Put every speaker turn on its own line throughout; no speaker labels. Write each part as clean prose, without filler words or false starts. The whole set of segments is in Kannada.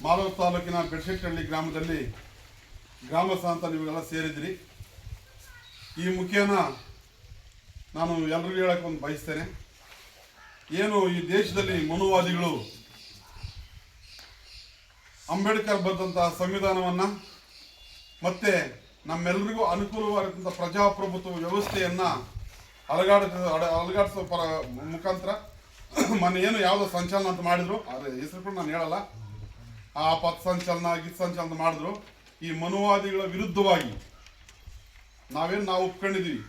ಮಾಲೂರು ತಾಲೂಕಿನ ಬೆಡ್ಶೆಟ್ಟಹಳ್ಳಿ ಗ್ರಾಮದಲ್ಲಿ ಗ್ರಾಮಸ್ಥ ಅಂತ ನೀವೆಲ್ಲ ಸೇರಿದ್ರಿ. ಈ ಮುಖೇನ ನಾನು ಎಲ್ಲರಿಗೂ ಹೇಳಕ್ಕೆ ಒಂದು ಬಯಸ್ತೇನೆ. ಏನು ಈ ದೇಶದಲ್ಲಿ ಮನುವಾದಿಗಳು ಅಂಬೇಡ್ಕರ್ ಬರೆದಂತಹ ಸಂವಿಧಾನವನ್ನು ಮತ್ತೆ ನಮ್ಮೆಲ್ಲರಿಗೂ ಅನುಕೂಲವಾದಂಥ ಪ್ರಜಾಪ್ರಭುತ್ವ ವ್ಯವಸ್ಥೆಯನ್ನು ಅಲಗಾಡಿಸೋ ಮುಖಾಂತರ ಮೊನ್ನೆ ಏನು ಯಾವುದೋ ಸಂಚಲನ ಅಂತ ಮಾಡಿದ್ರು, ಆದರೆ ಹೆಸರು ಕೂಡ ನಾನು ಹೇಳಲ್ಲ, ಆ ಪಥ ಸಂಚಲನ ಸಂಚಲನ ಮಾಡಿದ್ರು. ಈ ಮನುವಾದಿಗಳ ವಿರುದ್ಧವಾಗಿ ನಾವು ಒಪ್ಕೊಂಡಿದ್ದೀವಿ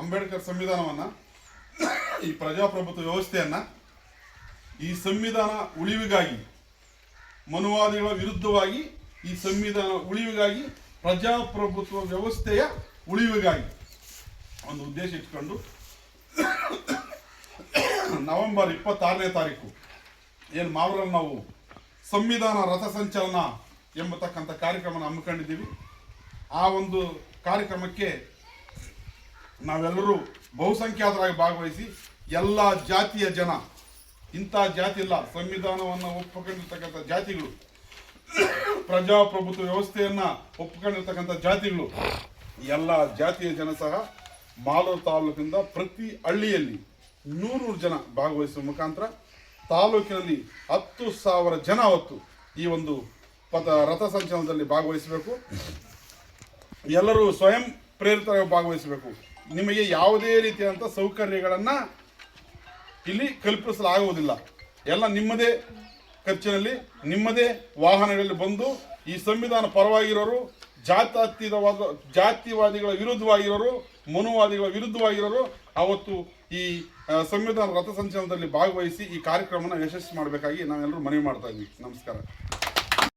ಅಂಬೇಡ್ಕರ್ ಸಂವಿಧಾನವನ್ನು, ಈ ಪ್ರಜಾಪ್ರಭುತ್ವ ವ್ಯವಸ್ಥೆಯನ್ನು. ಈ ಸಂವಿಧಾನ ಉಳಿವಿಗಾಗಿ, ಮನುವಾದಿಗಳ ವಿರುದ್ಧವಾಗಿ ಈ ಸಂವಿಧಾನ ಉಳಿವಿಗಾಗಿ, ಪ್ರಜಾಪ್ರಭುತ್ವ ವ್ಯವಸ್ಥೆಯ ಉಳಿವಿಗಾಗಿ ಒಂದು ಉದ್ದೇಶ ಇಟ್ಕೊಂಡು ನವೆಂಬರ್ 26ನೇ ತಾರೀಕು ಏನು ಮಾವೂರಲ್ಲಿ ನಾವು ಸಂವಿಧಾನ ರಥ ಸಂಚಲನ ಎಂಬತಕ್ಕಂಥ ಕಾರ್ಯಕ್ರಮನ ಹಮ್ಮಿಕೊಂಡಿದ್ದೀವಿ. ಆ ಒಂದು ಕಾರ್ಯಕ್ರಮಕ್ಕೆ ನಾವೆಲ್ಲರೂ ಬಹುಸಂಖ್ಯಾತರಾಗಿ ಭಾಗವಹಿಸಿ ಎಲ್ಲ ಜಾತಿಯ ಜನ, ಇಂಥ ಜಾತಿ ಇಲ್ಲ, ಸಂವಿಧಾನವನ್ನು ಒಪ್ಪಿಕೊಂಡಿರ್ತಕ್ಕಂಥ ಜಾತಿಗಳು, ಪ್ರಜಾಪ್ರಭುತ್ವ ವ್ಯವಸ್ಥೆಯನ್ನು ಒಪ್ಪಿಕೊಂಡಿರ್ತಕ್ಕಂಥ ಜಾತಿಗಳು, ಎಲ್ಲ ಜಾತಿಯ ಜನ ಸಹ ಮಾಲೂರು ತಾಲೂಕಿನಿಂದ ಪ್ರತಿ ಹಳ್ಳಿಯಲ್ಲಿ 100 ಜನ ಭಾಗವಹಿಸುವ ಮುಖಾಂತರ ತಾಲೂಕಿನಲ್ಲಿ 10,000 ಜನ ಹೊತ್ತು ಈ ಒಂದು ರಥ ಸಂಚಲನದಲ್ಲಿ ಭಾಗವಹಿಸಬೇಕು. ಎಲ್ಲರೂ ಸ್ವಯಂ ಪ್ರೇರಿತರಾಗಿ ಭಾಗವಹಿಸಬೇಕು. ನಿಮಗೆ ಯಾವುದೇ ರೀತಿಯಾದಂಥ ಸೌಕರ್ಯಗಳನ್ನು ಇಲ್ಲಿ ಕಲ್ಪಿಸಲಾಗುವುದಿಲ್ಲ. ಎಲ್ಲ ನಿಮ್ಮದೇ ಖರ್ಚಿನಲ್ಲಿ, ನಿಮ್ಮದೇ ವಾಹನಗಳಲ್ಲಿ ಬಂದು ಈ ಸಂವಿಧಾನ ಪರವಾಗಿರೋರು, ಜಾತಿವಾದಿಗಳ ವಿರುದ್ಧವಾಗಿರೋರು, ಮನುವಾದಿಗಳ ವಿರುದ್ಧವಾಗಿರೋರು ಅವತ್ತು ಈ ಸಂವಿಧಾನ ರಥ ಸಂಚಲನದಲ್ಲಿ ಭಾಗವಹಿಸಿ ಈ ಕಾರ್ಯಕ್ರಮನ ಯಶಸ್ವಿ ಮಾಡಬೇಕಾಗಿ ನಾವೆಲ್ಲರೂ ಮನವಿ ಮಾಡ್ತಾ ಇದ್ವಿ. ನಮಸ್ಕಾರ.